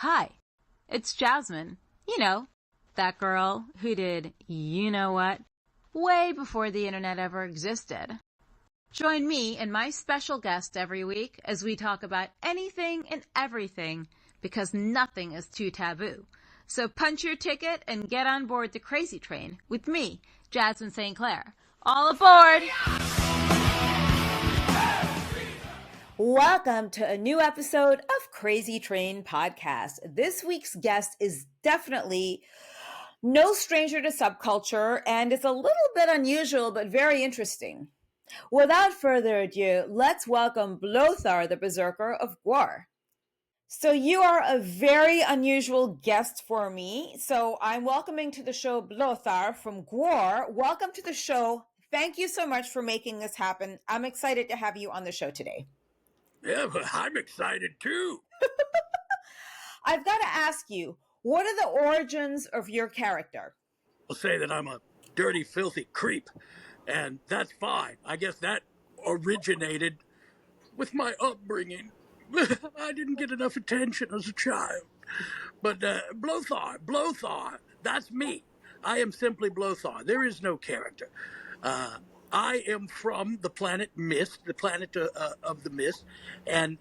Hi, it's Jasmin. You know, that girl who did you know what way before the internet ever existed. Join me and my special guest every week as we talk about anything and everything because nothing is too taboo. So punch your ticket and get on board the Krazy Train with me, Jasmin St. All aboard! Welcome to a new episode of Krazy Train Podcast. This week's guest is definitely no stranger to subculture, and it's a little bit unusual, but very interesting. Without further ado, let's welcome Blöthar the Berserker of GWAR. So you are a very unusual guest for me. So I'm welcoming to the show Blöthar from GWAR. Welcome to the show. Thank you so much for making this happen. I'm excited to have you on the show today. Yeah, but I'm excited too. I've got to ask you, what are the origins of your character? I'll say that I'm a dirty, filthy creep, and that's fine. I guess that originated with my upbringing. I didn't get enough attention as a child. But Blöthar, that's me. I am simply Blöthar. There is no character. I am from the planet Mist, the planet of the Mist, and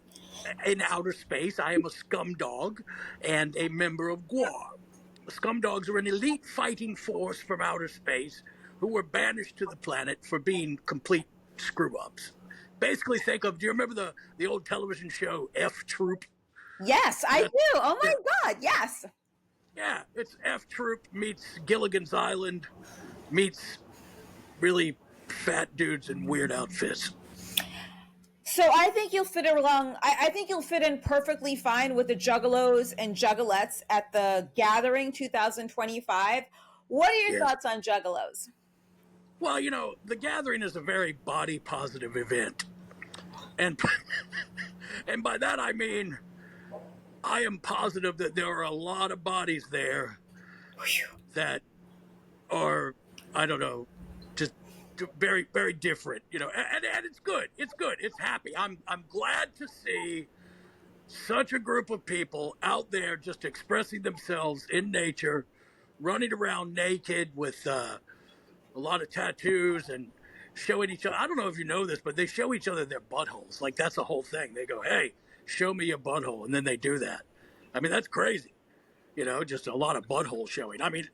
in outer space, I am a scum dog and a member of GWAR. Scum dogs are an elite fighting force from outer space who were banished to the planet for being complete screw-ups. Basically, think of, do you remember the old television show F Troop? Yes, I do. Oh my God, yes. Yeah, it's F Troop meets Gilligan's Island meets really fat dudes in weird outfits. So I think you'll fit along. I think you'll fit in perfectly fine with the Juggalos and Juggalettes at the Gathering 2025. What are your thoughts on Juggalos? Well, you know, the Gathering is a very body positive event. And and by that I mean I am positive that there are a lot of bodies there that are, I don't know, just very, very different, you know, and it's good. It's good. It's happy. I'm glad to see such a group of people out there just expressing themselves in nature, running around naked with a lot of tattoos and showing each other. I don't know if you know this, but they show each other their buttholes. Like, that's the whole thing. They go, hey, show me your butthole. And then they do that. I mean, that's crazy. You know, just a lot of butthole showing. I mean,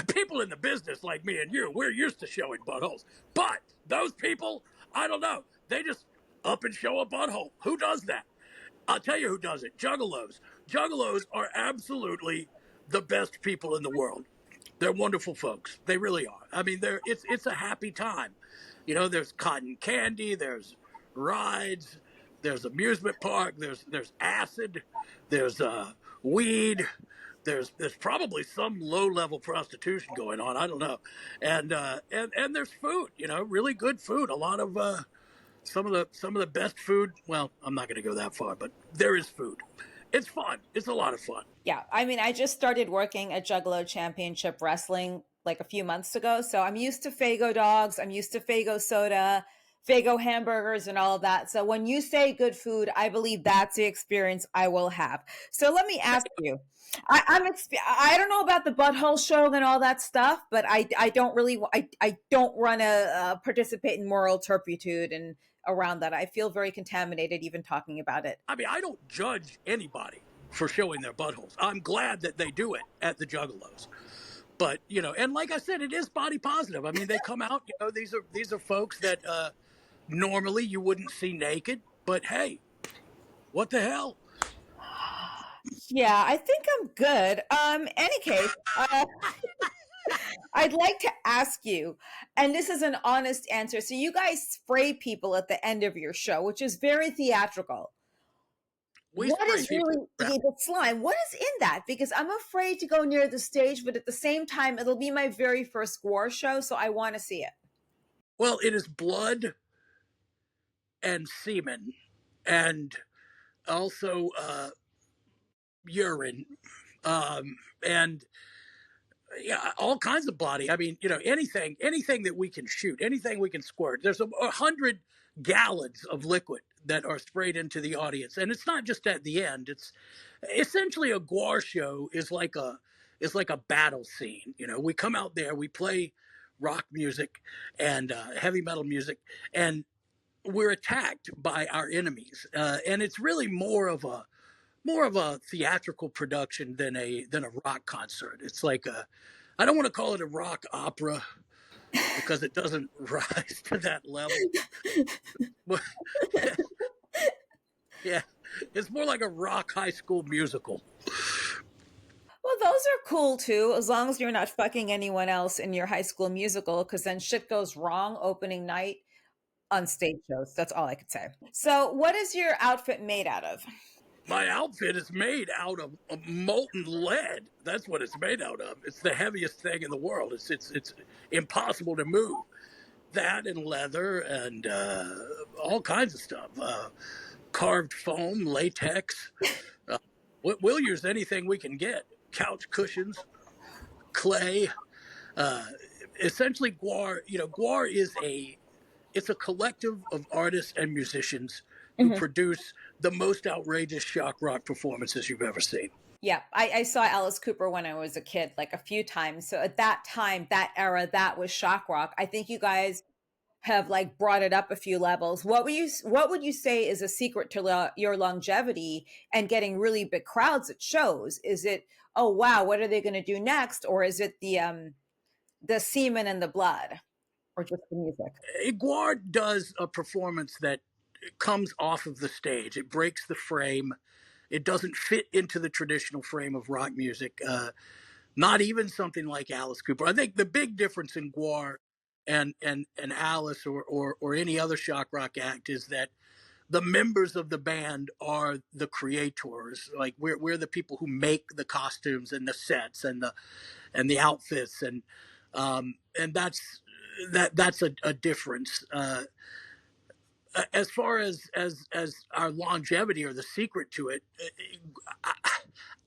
people in the business like me and you, we're used to showing buttholes. But those people, I don't know. They just up and show a butthole. Who does that? I'll tell you who does it. Juggalos. Juggalos are absolutely the best people in the world. They're wonderful folks. They really are. I mean, it's a happy time. You know, there's cotton candy, there's rides, there's amusement park, there's acid, there's weed. There's probably some low-level prostitution going on. I don't know, and there's food. You know, really good food. A lot of some of the best food. Well, I'm not going to go that far, but there is food. It's fun. It's a lot of fun. Yeah, I mean, I just started working at Juggalo Championship Wrestling like a few months ago, so I'm used to Faygo dogs. I'm used to Faygo soda, Faygo hamburgers, and all of that. So when you say good food, I believe that's the experience I will have. So let me ask you. I don't know about the butthole show and all that stuff, but I don't want to participate in moral turpitude and around that. I feel very contaminated even talking about it. I mean, I don't judge anybody for showing their buttholes. I'm glad that they do it at the Juggalos. But, you know, and like I said, it is body positive. I mean, they come out, you know, these are folks that normally you wouldn't see naked, but hey, what the hell? Yeah, I think I'm good. Any case, I'd like to ask you, and this is an honest answer. So you guys spray people at the end of your show, which is very theatrical. What is really the slime? What is in that? Because I'm afraid to go near the stage, but at the same time, it'll be my very first GWAR show, so I want to see it. Well, it is blood and semen and also urine and yeah, all kinds of body. I mean, you know, anything that we can shoot, anything we can squirt. There's 100 gallons of liquid that are sprayed into the audience. And it's not just at the end. It's essentially a GWAR show is like a battle scene. You know, we come out there, we play rock music and heavy metal music, and we're attacked by our enemies. And it's really more of a theatrical production than a rock concert. It's like a, I don't want to call it a rock opera because it doesn't rise to that level. But yeah, it's more like a rock high school musical. Well, those are cool too, as long as you're not fucking anyone else in your high school musical, because then shit goes wrong opening night on stage shows. That's all I could say. So, what is your outfit made out of? My outfit is made out of molten lead. That's what it's made out of. It's the heaviest thing in the world. It's impossible to move. That and leather and all kinds of stuff. Carved foam, latex. We'll use anything we can get. Couch cushions, clay. Essentially, GWAR. You know, GWAR is it's a collective of artists and musicians who produce the most outrageous shock rock performances you've ever seen. Yeah, I saw Alice Cooper when I was a kid, like a few times. So at that time, that era, that was shock rock. I think you guys have like brought it up a few levels. What would you say is a secret to your longevity and getting really big crowds at shows? Is it, oh wow, what are they going to do next, or is it the semen and the blood, or just the music? GWAR does a performance that comes off of the stage. It breaks the frame. It doesn't fit into the traditional frame of rock music. Not even something like Alice Cooper. I think the big difference in GWAR and Alice or any other shock rock act is that the members of the band are the creators. Like we're the people who make the costumes and the sets and the outfits and that's a difference. As far as our longevity or the secret to it, I,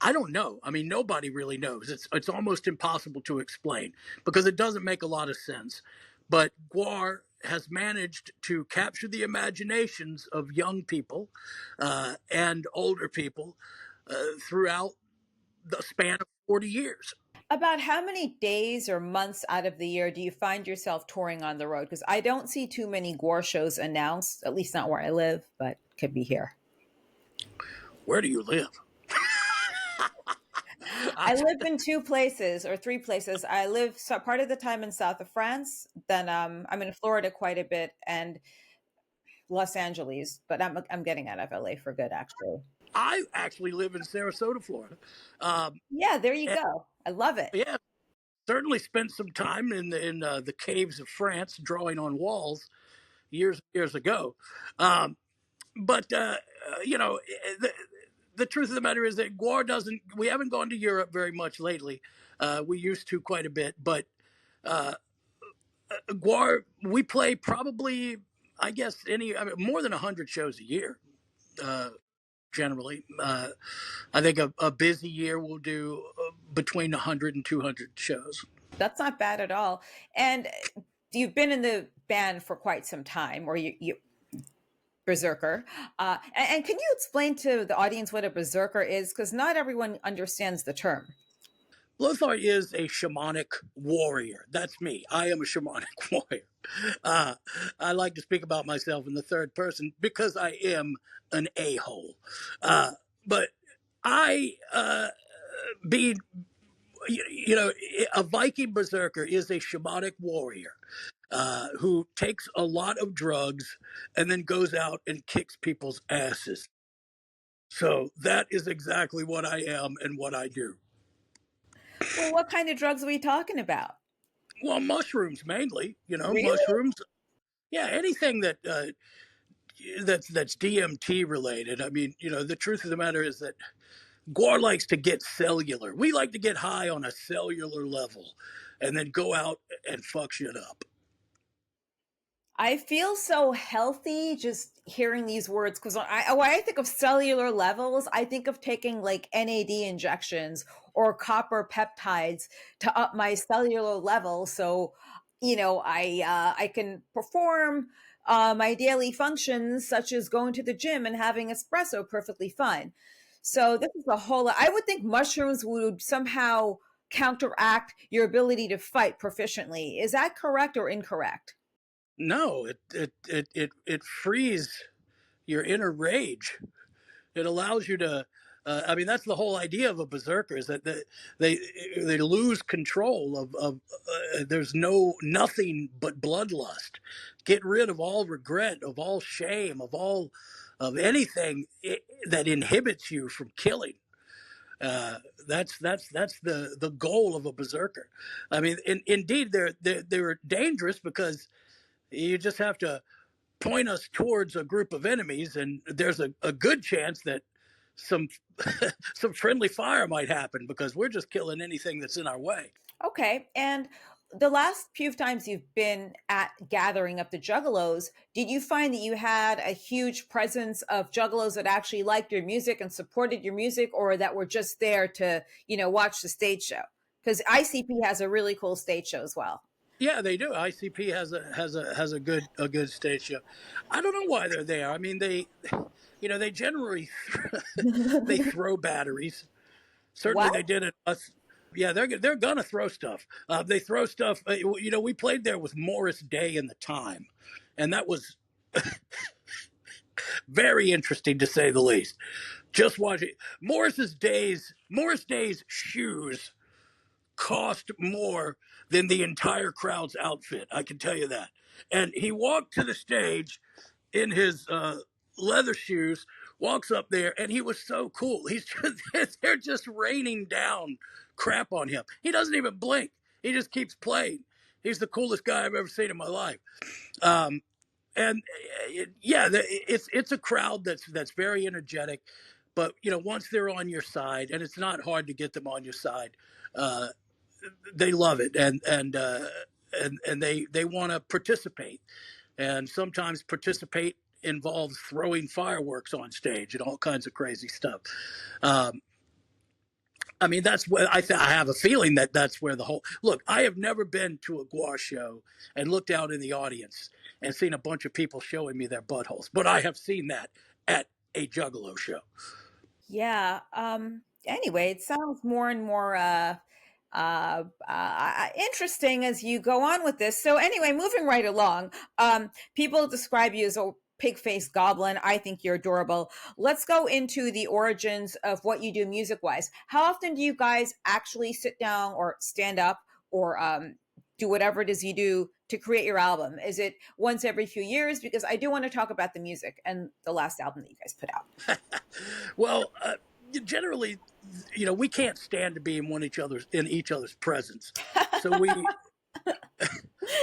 I don't know. I mean, nobody really knows. It's almost impossible to explain because it doesn't make a lot of sense. But GWAR has managed to capture the imaginations of young people and older people throughout the span of 40 years. About how many days or months out of the year do you find yourself touring on the road? Because I don't see too many Gore shows announced, at least not where I live, but could be here. Where do you live? I live in two places or three places. I live part of the time in south of France. Then I'm in Florida quite a bit and Los Angeles, but I'm getting out of LA for good, actually. I actually live in Sarasota, Florida. Yeah, there you go. I love it. Yeah, certainly spent some time in the caves of France drawing on walls years ago. But you know, the truth of the matter is that GWAR doesn't. We haven't gone to Europe very much lately. We used to quite a bit, but GWAR we play probably, I guess, more than 100 shows a year. Generally, I think a busy year will do between 100 and 200 shows. That's not bad at all. And you've been in the band for quite some time, or you Berserker. And can you explain to the audience what a berserker is? Because not everyone understands the term. Blöthar is a shamanic warrior. That's me. I am a shamanic warrior. I like to speak about myself in the third person because I am an a-hole. But I, being, you know, a Viking berserker is a shamanic warrior who takes a lot of drugs and then goes out and kicks people's asses. So that is exactly what I am and what I do. Well, what kind of drugs are we talking about? Well, mushrooms mainly, you know, Really? mushrooms. Yeah, anything that's DMT related. I mean, you know, the truth of the matter is that Gore likes to get cellular. We like to get high on a cellular level and then go out and fuck shit up. I feel so healthy just hearing these words because when I think of cellular levels, I think of taking like NAD injections or copper peptides to up my cellular level. So, you know, I can perform my daily functions, such as going to the gym and having espresso, perfectly fine. So this is a whole I would think mushrooms would somehow counteract your ability to fight proficiently. Is that correct or incorrect? No, it frees your inner rage. It allows you to. I mean, that's the whole idea of a berserker, is that they lose control of. There's nothing but bloodlust. Get rid of all regret, of all shame, of anything that inhibits you from killing. That's the goal of a berserker. I mean, indeed, they're dangerous because you just have to point us towards a group of enemies, and there's a good chance that some some friendly fire might happen because we're just killing anything that's in our way. Okay. And the last few times you've been at gathering of the Juggalos, did you find that you had a huge presence of Juggalos that actually liked your music and supported your music, or that were just there to, watch the stage show? Because ICP has a really cool stage show as well. Yeah, they do. ICP has a good stage show. I don't know why they're there. I mean, they generally they throw batteries. Certainly, What? they did it. Yeah, they're gonna throw stuff. They throw stuff. We played there with Morris Day and the Time, and that was very interesting to say the least. Just watch it. Morris Day's shoes cost more than the entire crowd's outfit. I can tell you that. And he walked to the stage in his leather shoes, walks up there, and he was so cool. He's just, they're just raining down crap on him. He doesn't even blink. He just keeps playing. He's the coolest guy I've ever seen in my life. And yeah, it's a crowd that's very energetic. But once they're on your side, and it's not hard to get them on your side, they love it, and they want to participate, and sometimes participate involves throwing fireworks on stage and all kinds of crazy stuff. I mean, that's where I have a feeling that's where the whole look. I have never been to a GWAR show and looked out in the audience and seen a bunch of people showing me their buttholes, but I have seen that at a Juggalo show. Yeah. Anyway, it sounds more and more interesting as you go on with this. So anyway, moving right along, people describe you as a pig-faced goblin. I think you're adorable. Let's go into the origins of what you do music-wise. How often do you guys actually sit down or stand up or do whatever it is you do to create your album? Is it once every few years? Because I do want to talk about the music and the last album that you guys put out. Well, generally, we can't stand to be in each other's presence, so we.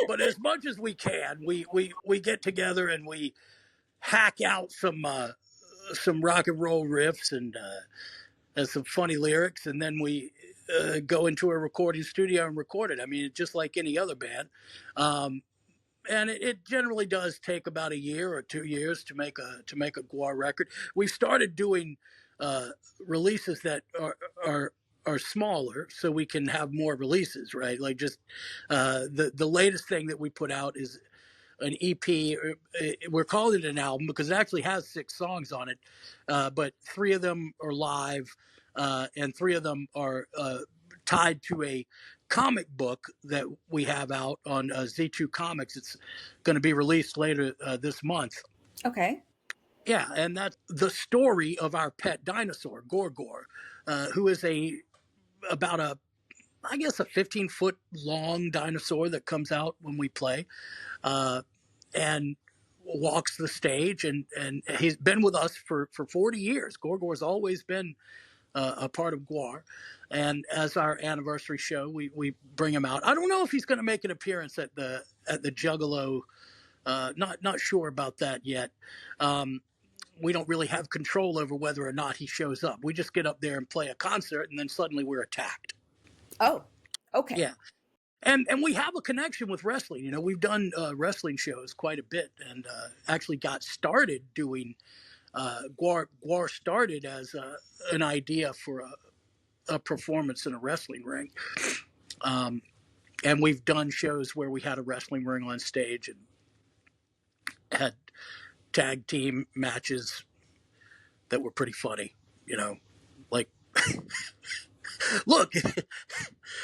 But as much as we can, we get together and we hack out some rock and roll riffs and some funny lyrics, and then we go into a recording studio and record it. I mean, it's just like any other band. And it generally does take about a year or 2 years to make a GWAR record. We've started doing releases that are smaller, so we can have more releases, right? Like just the latest thing that we put out is an EP. We're calling it an album because it actually has 6 songs on it, but 3 of them are live, and 3 of them are tied to a comic book that we have out on Z2 Comics. It's going to be released later this month. Okay. Yeah, and that's the story of our pet dinosaur, Gore, who is about a 15-foot long dinosaur that comes out when we play, and walks the stage, and he's been with us for 40 years. Gore's always been a part of GWAR, and as our anniversary show, we bring him out. I don't know if he's going to make an appearance at the Juggalo. Not sure about that yet. We don't really have control over whether or not he shows up. We just get up there and play a concert, and then suddenly we're attacked. Oh, okay. Yeah. And we have a connection with wrestling. We've done wrestling shows quite a bit, and actually got started doing GWAR started as an idea for a performance in a wrestling ring. And we've done shows where we had a wrestling ring on stage, and had tag team matches that were pretty funny, like, look,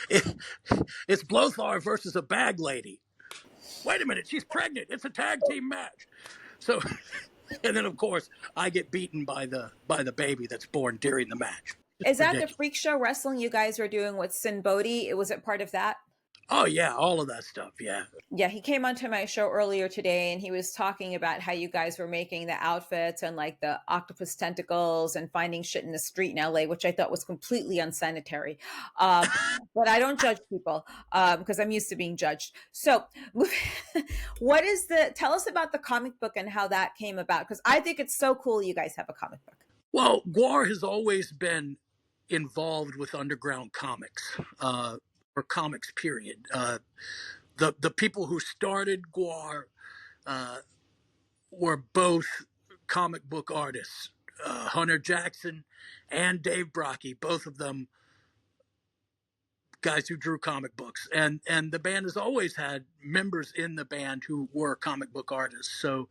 it's Blöthar versus a bag lady. Wait a minute, she's pregnant. It's a tag team match. So, and then of course I get beaten by the baby that's born during the match. Is that the freak show wrestling you guys were doing with Sin Bodhi? Was it part of that? Oh yeah, all of that stuff. Yeah. Yeah, he came onto my show earlier today and he was talking about how you guys were making the outfits and like the octopus tentacles and finding shit in the street in LA, which I thought was completely unsanitary. But I don't judge people because I'm used to being judged. So tell us about the comic book and how that came about, because I think it's so cool you guys have a comic book. Well, GWAR has always been involved with underground comics. Or comics, period. The people who started GWAR were both comic book artists. Hunter Jackson and Dave Brocky, both of them guys who drew comic books. And the band has always had members in the band who were comic book artists. So,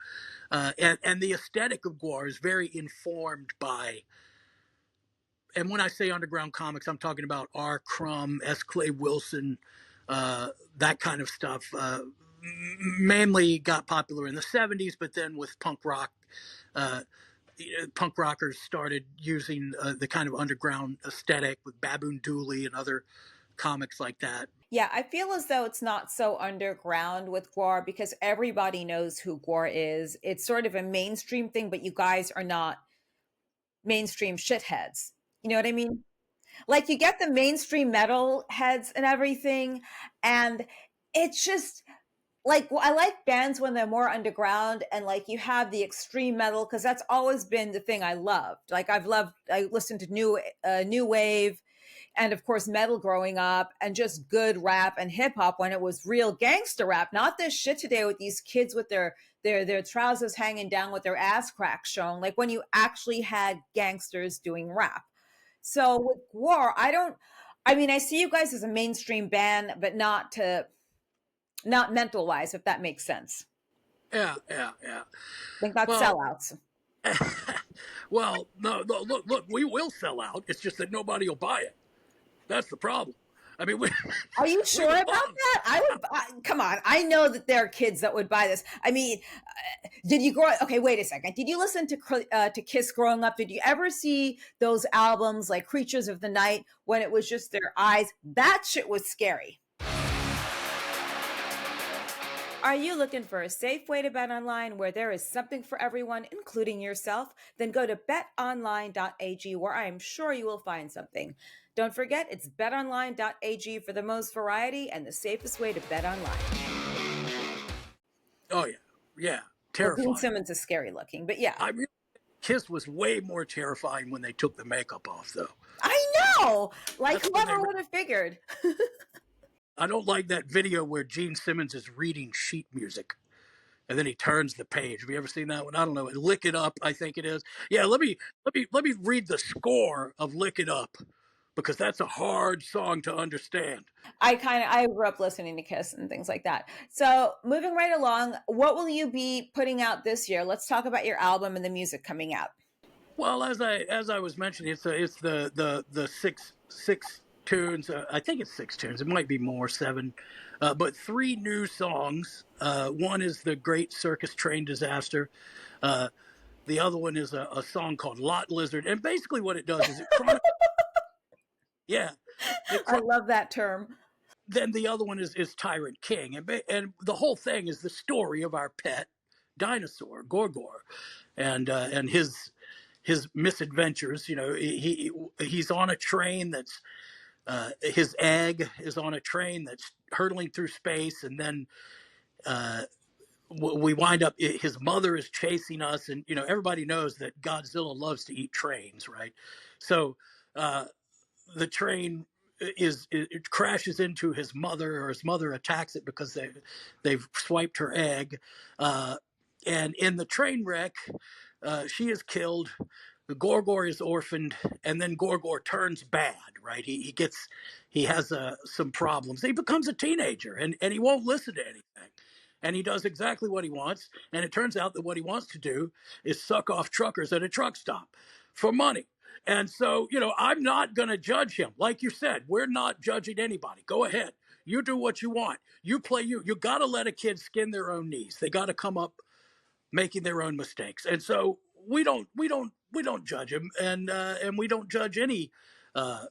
and the aesthetic of GWAR is very informed by, and when I say underground comics, I'm talking about R. Crumb, S. Clay Wilson, that kind of stuff. Mainly got popular in the 70s, but then with punk rock, punk rockers started using the kind of underground aesthetic with Baboon Dooley and other comics like that. Yeah, I feel as though it's not so underground with GWAR because everybody knows who GWAR is. It's sort of a mainstream thing, but you guys are not mainstream shitheads. You know what I mean? Like you get the mainstream metal heads and everything, and it's just like, I like bands when they're more underground and like you have the extreme metal, because that's always been the thing I loved. Like I listened to new wave and of course metal growing up, and just good rap and hip hop when it was real gangster rap, not this shit today with these kids with their trousers hanging down with their ass cracks showing, like when you actually had gangsters doing rap. So with GWAR, I see you guys as a mainstream band, but not mental wise, if that makes sense. Yeah. I think that's sellouts. Well, no, look, we will sell out. It's just that nobody will buy it. That's the problem. I mean, are you sure about that? Come on. I know that there are kids that would buy this. I mean, did you grow? Okay, wait a second. Did you listen to Kiss growing up? Did you ever see those albums like Creatures of the Night when it was just their eyes? That shit was scary. Are you looking for a safe way to bet online where there is something for everyone, including yourself? Then go to betonline.ag, where I am sure you will find something. Don't forget, it's betonline.ag for the most variety and the safest way to bet online. Oh, yeah. Yeah. Terrifying. Well, Gene Simmons is scary looking, but yeah. Kiss was way more terrifying when they took the makeup off, though. I know! Like, whoever would have figured. I don't like that video where Gene Simmons is reading sheet music and then he turns the page. Have you ever seen that one? I don't know. Lick It Up, I think it is. Yeah, let me read the score of Lick It Up, because that's a hard song to understand. I grew up listening to Kiss and things like that. So moving right along, what will you be putting out this year? Let's talk about your album and the music coming out. Well, as I was mentioning, it's the six tunes. I think it's 6 tunes. It might be more, 7. But 3 new songs. One is The Great Circus Train Disaster. The other one is a song called Lot Lizard. And basically what it does is it yeah. I love that term. Then the other one is Tyrant King. And the whole thing is the story of our pet dinosaur, Gore, and his misadventures. He's on a train that's his egg is on a train that's hurtling through space, and then we wind up, his mother is chasing us, and everybody knows that Godzilla loves to eat trains, right? So the train it crashes into his mother, or his mother attacks it because they've swiped her egg, and in the train wreck she is killed. The Gore is orphaned, and then Gore turns bad, right? He has some problems. He becomes a teenager, and he won't listen to anything. and he does exactly what he wants. And it turns out that what he wants to do is suck off truckers at a truck stop for money. And so, I'm not going to judge him. Like you said, we're not judging anybody. Go ahead. You do what you want. You play you. You got to let a kid skin their own knees. They got to come up making their own mistakes. And so we don't judge him, and we don't judge any. And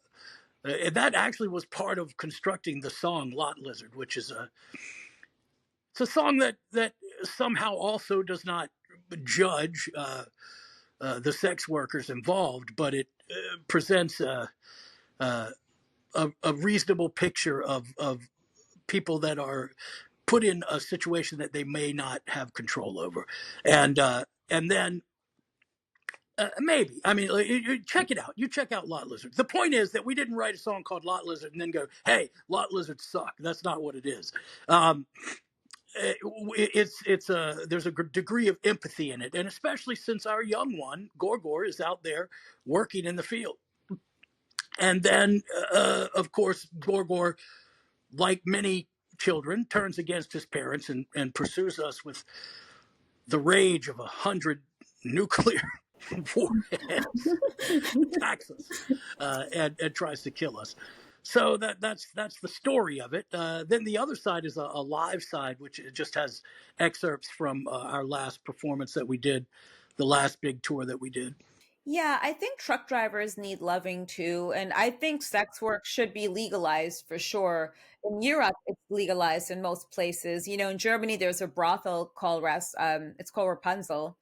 that actually was part of constructing the song "Lot Lizard," which is it's a song that somehow also does not judge the sex workers involved, but it presents a reasonable picture of people that are put in a situation that they may not have control over, and then maybe. I mean, you check it out. You check out Lot Lizard. The point is that we didn't write a song called Lot Lizard and then go, "Hey, Lot Lizards suck." That's not what it is. There's a degree of empathy in it, and especially since our young one Gore is out there working in the field, and then of course Gore, like many children, turns against his parents and pursues us with the rage of 100 nuclear warheads, attacks us, and tries to kill us. So that's the story of it. Then the other side is a live side, which just has excerpts from our last performance that we did, the last big tour that we did. Yeah, I think truck drivers need loving too. And I think sex work should be legalized for sure. In Europe, it's legalized in most places. In Germany, there's a brothel called it's called Rapunzel.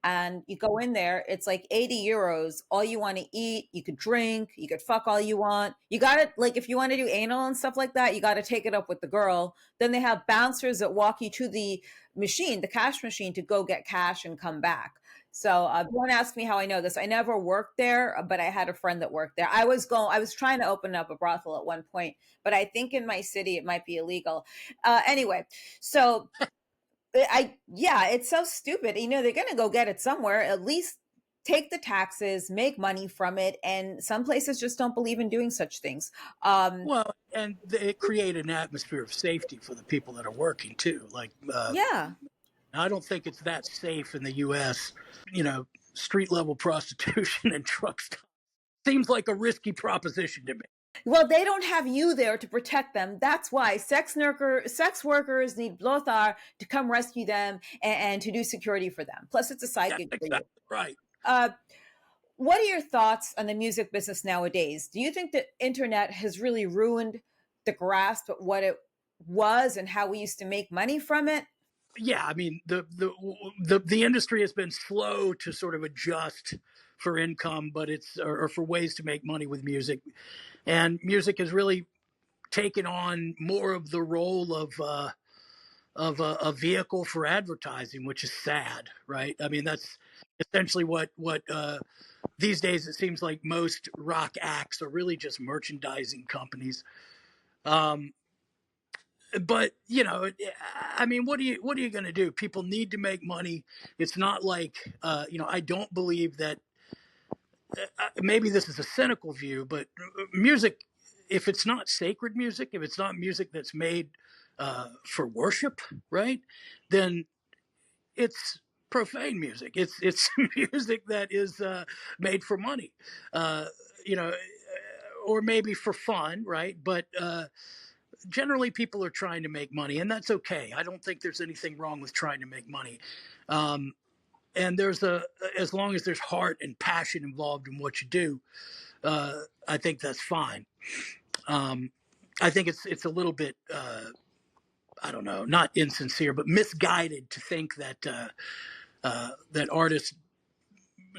And you go in there, it's like 80 euros, all you want to eat, you could drink, you could fuck all you want. You got to, like, if you want to do anal and stuff like that, you got to take it up with the girl. Then they have bouncers that walk you to the machine, the cash machine, to go get cash and come back. So don't ask me how I know this. I never worked there, but I had a friend that worked there. I was trying to open up a brothel at one point, but I think in my city it might be illegal. Anyway, so it's so stupid. They're going to go get it somewhere. At least take the taxes, make money from it. And some places just don't believe in doing such things. Well, and it created an atmosphere of safety for the people that are working too. Like, yeah. I don't think it's that safe in the U.S. Street level prostitution and truck stops seems like a risky proposition to me. Well, they don't have you there to protect them. That's why sex workers need Blöthar to come rescue them and to do security for them. Plus, it's a side gig for you. Right. What are your thoughts on the music business nowadays? Do you think the internet has really ruined the grasp of what it was and how we used to make money from it? Yeah, I mean the industry has been slow to sort of adjust for income, but or for ways to make money with music, and music has really taken on more of the role of a vehicle for advertising, which is sad, right? I mean that's essentially what these days it seems like most rock acts are really just merchandising companies. But I mean, what are you going to do? People need to make money. It's not like I don't believe that. Maybe this is a cynical view, but music, if it's not sacred music, if it's not music that's made for worship, right, then it's profane music. It's music that is made for money, or maybe for fun, right? But generally people are trying to make money, and that's okay. I don't think there's anything wrong with trying to make money. And as long as there's heart and passion involved in what you do, I think that's fine. I think it's a little bit, I don't know, not insincere, but misguided to think that that artists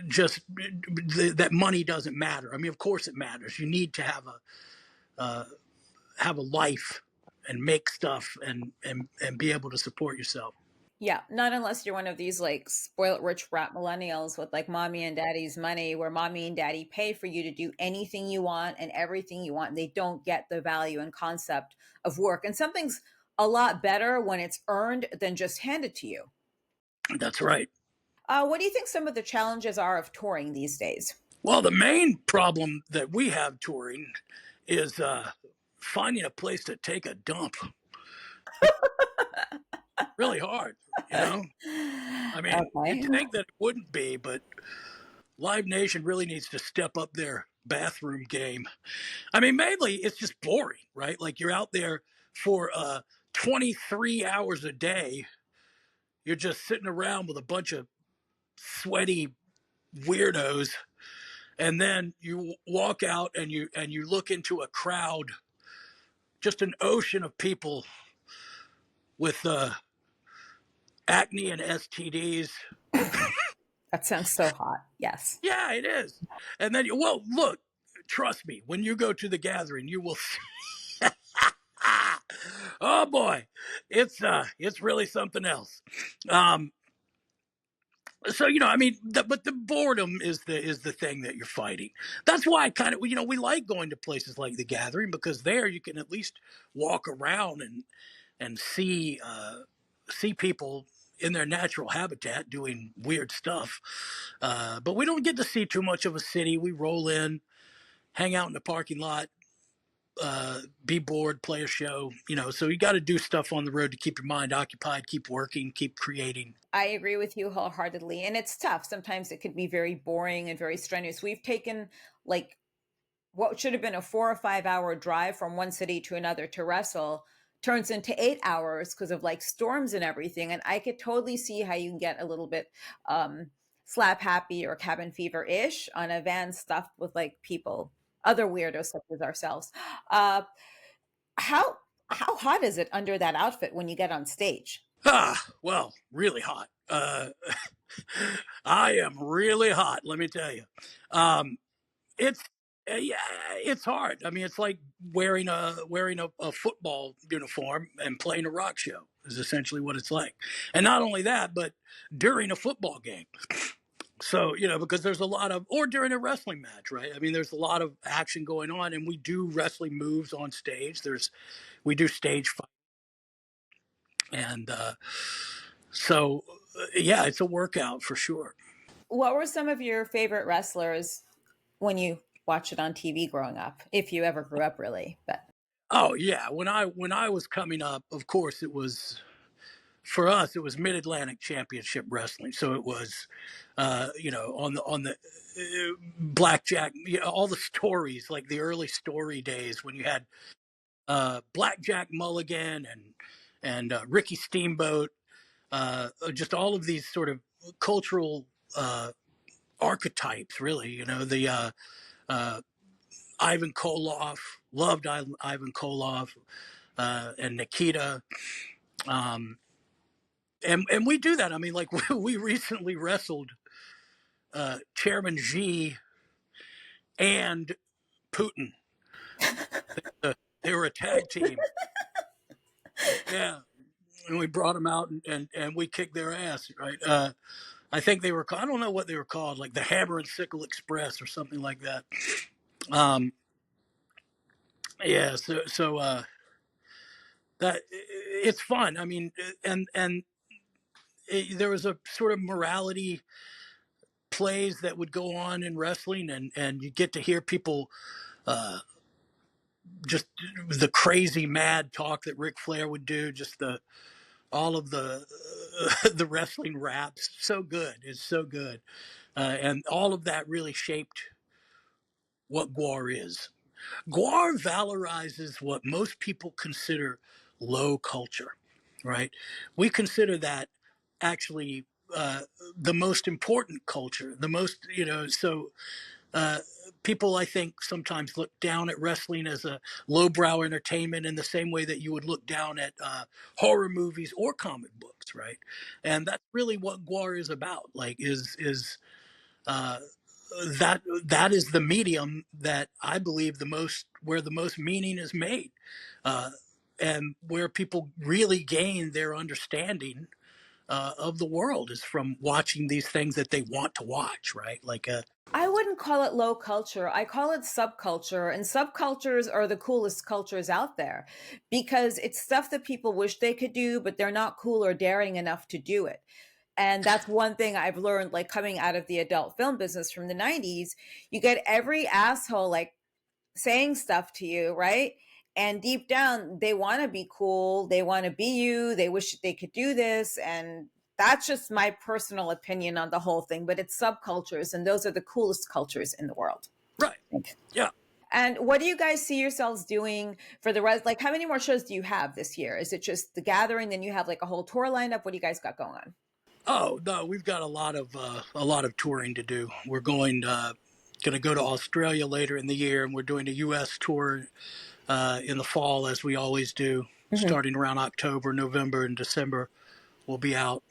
that money doesn't matter. I mean, of course it matters. You need to have a life and make stuff and be able to support yourself. Yeah, not unless you're one of these like spoiled rich brat millennials with like mommy and daddy's money, where mommy and daddy pay for you to do anything you want and everything you want. They don't get the value and concept of work. And something's a lot better when it's earned than just handed to you. That's right. What do you think some of the challenges are of touring these days? Well, the main problem that we have touring is finding a place to take a dump. really hard, you know? I mean, Okay. you'd think that it wouldn't be, but Live Nation really needs to step up their bathroom game. I mean, mainly it's just boring, right? Like you're out there for 23 hours a day. You're just sitting around with a bunch of sweaty weirdos, and then you walk out and you look into a crowd, just an ocean of people with acne and STDs. That sounds so hot. Yes. Yeah, it is. And then well, look, trust me, when you go to the gathering, you will see. Oh boy, it's really something else. Um, so I mean, but the boredom is the thing that you're fighting. That's why I kind of we like going to places like the gathering, because there you can at least walk around and see people in their natural habitat doing weird stuff. But we don't get to see too much of a city. We roll in, hang out in the parking lot, be bored, play a show. So you got to do stuff on the road to keep your mind occupied, keep working, keep creating. I agree with you wholeheartedly. And it's tough. Sometimes it could be very boring and very strenuous. We've taken like what should have been a 4 or 5 hour drive from one city to another to wrestle turns into 8 hours because of like storms and everything. And I could totally see how you can get a little bit slap happy or cabin fever ish on a van stuffed with like people, other weirdos such as ourselves. Uh, how how hot is it under that outfit when you get on stage? Well, really hot. I am really hot, let me tell you. It's yeah, it's hard. I mean, it's like wearing a football uniform and playing a rock show is essentially what it's like. And not only that, but during a football game. So, because there's a lot of, or during a wrestling match, right? I mean, there's a lot of action going on, and we do wrestling moves on stage. We do stage fight. And so, yeah, it's a workout for sure. What were some of your favorite wrestlers when you watched it on TV growing up, if you ever grew up really? But Oh yeah, when I was coming up, of course it was for us. It was Mid Atlantic Championship Wrestling, so it was, on the Blackjack, all the stories like the early story days when you had Blackjack Mulligan and Ricky Steamboat, just all of these sort of cultural archetypes. Really, the Ivan Koloff, loved Ivan Koloff, and Nikita. Um, and we do that. I mean, like we recently wrestled Chairman Xi and Putin. They were a tag team. Yeah. And we brought them out and we kicked their ass, right? I think they were, I don't know what they were called, like the Hammer and Sickle Express or something like that. Um, yeah. So that it's fun. I mean, and there was a sort of morality plays that would go on in wrestling, and you get to hear people uh, just the crazy mad talk that Ric Flair would do, just the all of the the wrestling raps. So good, it's so good, and all of that really shaped what GWAR is. GWAR valorizes what most people consider low culture, right? We consider that actually uh, the most important culture, the most, so uh, people, I think, sometimes look down at wrestling as a lowbrow entertainment in the same way that you would look down at horror movies or comic books, right? And that's really what GWAR is about. Like, is uh, that is the medium that I believe where the most meaning is made, uh, and where people really gain their understanding of the world is from watching these things that they want to watch, right? Like I wouldn't call it low culture. I call it subculture. And subcultures are the coolest cultures out there because it's stuff that people wish they could do, but they're not cool or daring enough to do it. And that's one thing I've learned, like coming out of the adult film business from the 90s. You get every asshole like saying stuff to you, right? And deep down, they want to be cool. They want to be you. They wish they could do this. And that's just my personal opinion on the whole thing. But it's subcultures, and those are the coolest cultures in the world. Right. Yeah. And what do you guys see yourselves doing for the rest? Like, how many more shows do you have this year? Is it just the gathering? Then you have like a whole tour lined up. What do you guys got going on? Oh no, we've got a lot of touring to do. We're going to go to Australia later in the year, and we're doing a U.S. tour in the fall, as we always do, starting around October, November, and December. We'll be out.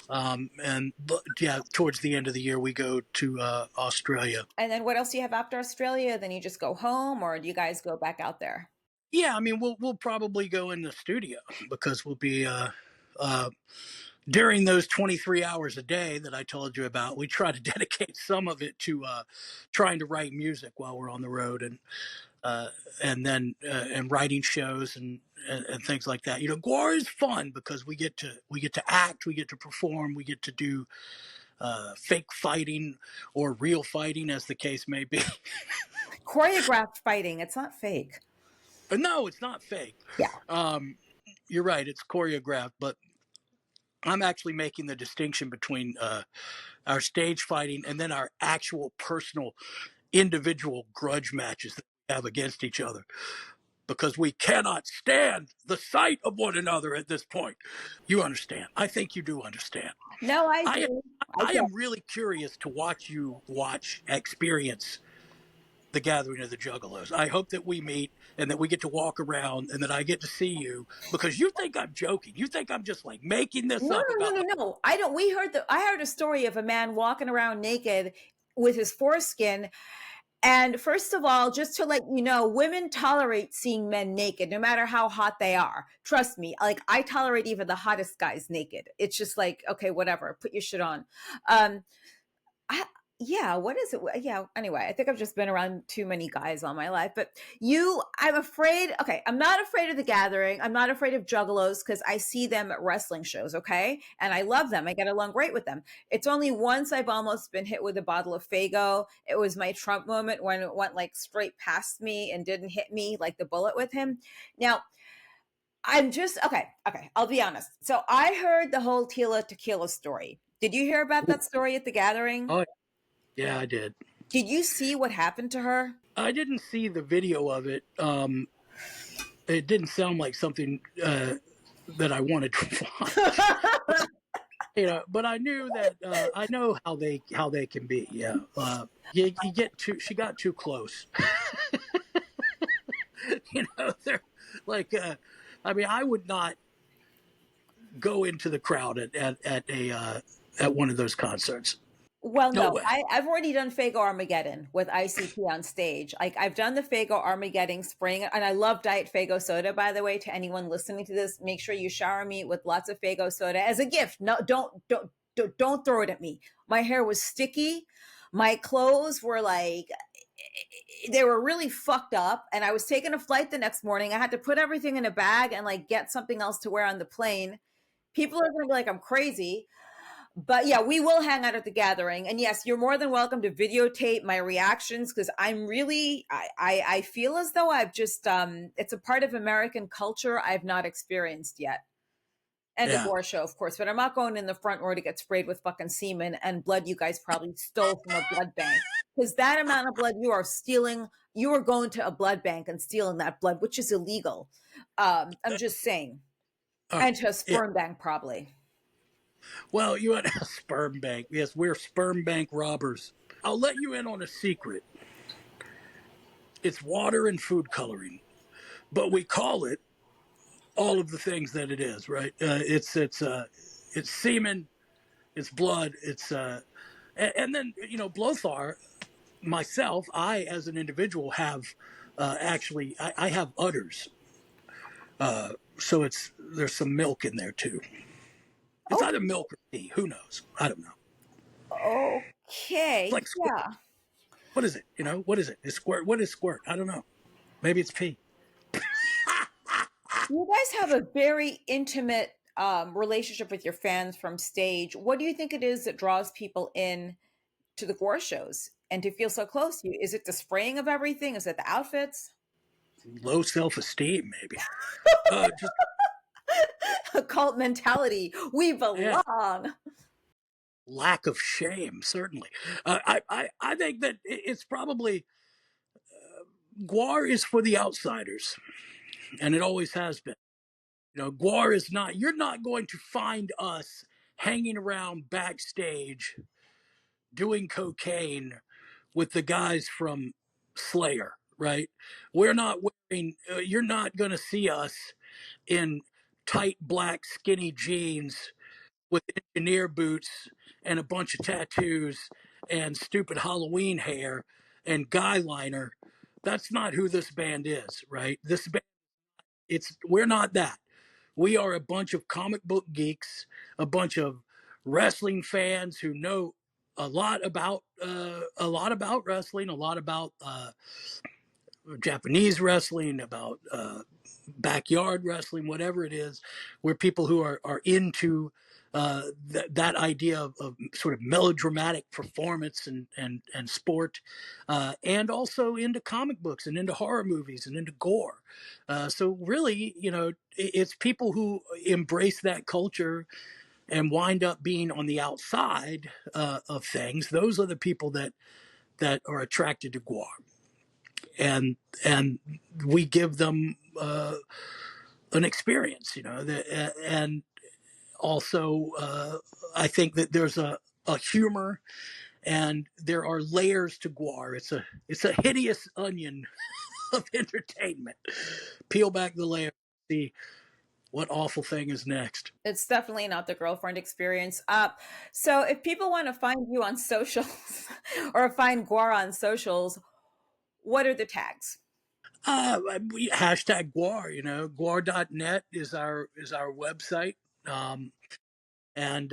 And yeah, towards the end of the year, we go to Australia. And then what else do you have after Australia? Then you just go home, or do you guys go back out there? Yeah, I mean, we'll probably go in the studio because we'll be during those 23 hours a day that I told you about. We try to dedicate some of it to trying to write music while we're on the road, and then writing shows and things like that. You know, GWAR is fun because we get to act, we get to perform, we get to do fake fighting or real fighting, as the case may be. Choreographed fighting. It's not fake. No, it's not fake. Yeah. You're right. It's choreographed, but I'm actually making the distinction between our stage fighting and then our actual personal individual grudge matches that we have against each other, because we cannot stand the sight of one another at this point. You understand? I think you do understand. No, I do. I am really curious to watch you experience the gathering of the Juggalos. I hope that we meet and that we get to walk around and that I get to see you, because you think I'm joking. You think I'm just like making this up. No. I don't. I heard a story of a man walking around naked with his foreskin. And first of all, just to let you know, women tolerate seeing men naked, no matter how hot they are. Trust me. Like, I tolerate even the hottest guys naked. It's just like, okay, whatever, put your shit on. Yeah, what is it? Yeah, anyway, I think I've just been around too many guys all my life. But I'm afraid, okay, I'm not afraid of the gathering. I'm not afraid of Juggalos because I see them at wrestling shows, okay? And I love them. I get along great with them. It's only once I've almost been hit with a bottle of Faygo. It was my Trump moment when it went like straight past me and didn't hit me like the bullet with him. Now, I'm just, okay, I'll be honest. So I heard the whole Tila Tequila story. Did you hear about that story at the gathering? Oh, yeah, I did. Did you see what happened to her? I didn't see the video of it. It didn't sound like something that I wanted to watch. You know, but I knew that I know how they can be. Yeah, she got too close. You know, they're like, I mean, I would not go into the crowd at one of those concerts. Well, no, I've already done Faygo Armageddon with ICP on stage. Like, I've done the Faygo Armageddon spring, and I love Diet Faygo soda, by the way. To anyone listening to this, make sure you shower me with lots of Faygo soda as a gift. No, don't throw it at me. My hair was sticky. My clothes were like, they were really fucked up. And I was taking a flight the next morning. I had to put everything in a bag and like get something else to wear on the plane. People are going to be like, I'm crazy. But yeah, we will hang out at the gathering. And yes, you're more than welcome to videotape my reactions, because I'm really, I feel as though I've just, it's a part of American culture I've not experienced yet. And the Gore show, of course. But I'm not going in the front row to get sprayed with fucking semen and blood you guys probably stole from a blood bank. Because that amount of blood you are stealing, you are going to a blood bank and stealing that blood, which is illegal. I'm just saying. And to a sperm bank, probably. Well, you had a sperm bank. Yes, we're sperm bank robbers. I'll let you in on a secret. It's water and food coloring, but we call it all of the things that it is, right? It's semen, it's blood, and then, you know, Blöthar, myself, I as an individual have actually I have udders, so there's some milk in there too. It's either milk or tea. Who knows? I don't know. Okay. It's like squirt. Yeah. What is it? You know, what is it? Is squirt? What is squirt? I don't know. Maybe it's pee. You guys have a very intimate relationship with your fans from stage. What do you think it is that draws people in to the Gore shows and to feel so close to you? Is it the spraying of everything? Is it the outfits? low self-esteem, maybe. Just A cult mentality. We yeah, belong. lack of shame, certainly. I think that it's probably GWAR is for the outsiders, and it always has been. GWAR is not. You're not going to find us hanging around backstage doing cocaine with the guys from Slayer, right? We're not wearing. You're not going to see us in tight black skinny jeans with engineer boots and a bunch of tattoos and stupid Halloween hair and guy liner. That's not who this band is, right? This band, we're not that. We are a bunch of comic book geeks, a bunch of wrestling fans who know a lot about wrestling, a lot about Japanese wrestling, about backyard wrestling, whatever it is. We're people who are into that idea of sort of melodramatic performance and sport, and also into comic books and into horror movies and into gore. So really, it's people who embrace that culture and wind up being on the outside of things. Those are the people that are attracted to GWAR, and we give them an experience, and also I think that there's a humor and there are layers to GWAR. It's a hideous onion of entertainment. Peel back the layer, see what awful thing is next. It's definitely not the girlfriend experience. So if people want to find you on socials or find GWAR on socials, what are the tags? Hashtag GWAR, GWAR.net is our website. And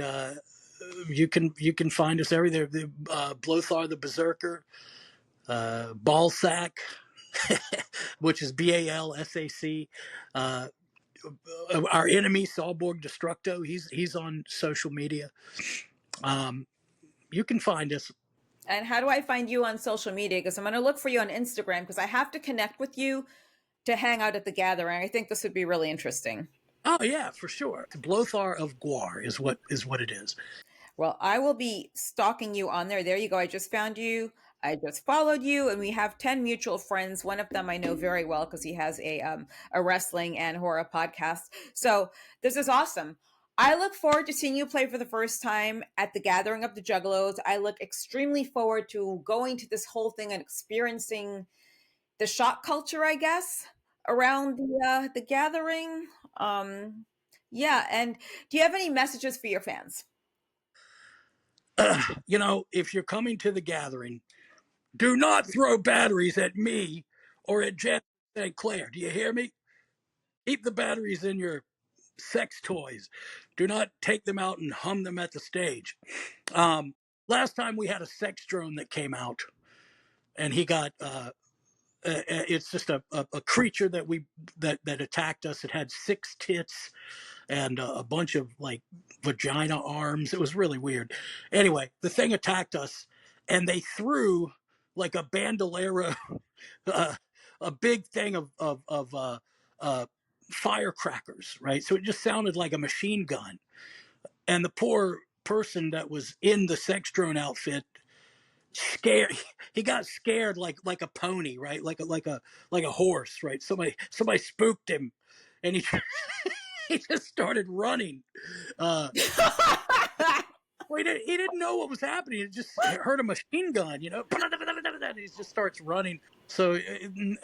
you can find us everywhere. The Blöthar the Berserker, Ballsack, which is BALSAC. Our enemy Salborg Destructo. He's on social media. You can find us. And how do I find you on social media? Because I'm going to look for you on Instagram because I have to connect with you to hang out at the gathering. I think this would be really interesting. Oh yeah, for sure. Blöthar of GWAR is what it is. Well, I will be stalking you on there. There you go. I just found you. I just followed you, and we have 10 mutual friends. One of them I know very well because he has a wrestling and horror podcast. So this is awesome. I look forward to seeing you play for the first time at the Gathering of the Juggalos. I look extremely forward to going to this whole thing and experiencing the shock culture, I guess, around the gathering. Yeah, and do you have any messages for your fans? If you're coming to the gathering, do not throw batteries at me or at Jasmin St. Do you hear me? Keep the batteries in your sex toys. Do not take them out and hum them at the stage. Last time we had a sex drone that came out, and he got. It's just a creature that attacked us. It had 6 tits and a bunch of like vagina arms. It was really weird. Anyway, the thing attacked us, and they threw like a bandolero, a big thing of firecrackers, right? So it just sounded like a machine gun. And the poor person that was in the sex drone outfit scared, he got scared like a pony, right? Like a horse, right? Somebody spooked him, and he he just started running. Well, he didn't know what was happening. He just heard a machine gun, he just starts running. So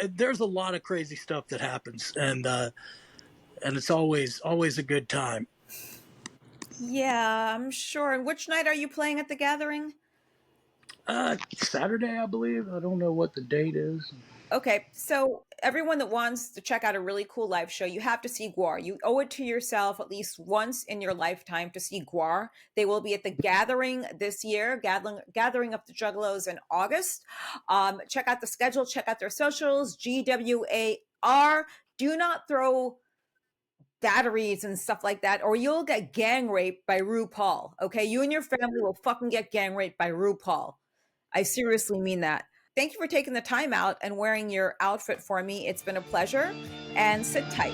there's a lot of crazy stuff that happens, and it's always a good time. Yeah, I'm sure. And which night are you playing at the gathering? Saturday, I believe. I don't know what the date is. Okay, so everyone that wants to check out a really cool live show, you have to see GWAR. You owe it to yourself at least once in your lifetime to see GWAR. They will be at the Gathering this year, Gathering of the Juggalos in August. Check out the schedule, check out their socials, GWAR. Do not throw batteries and stuff like that, or you'll get gang raped by RuPaul. Okay, you and your family will fucking get gang raped by RuPaul. I seriously mean that. thank you for taking the time out and wearing your outfit for me. It's been a pleasure, and sit tight.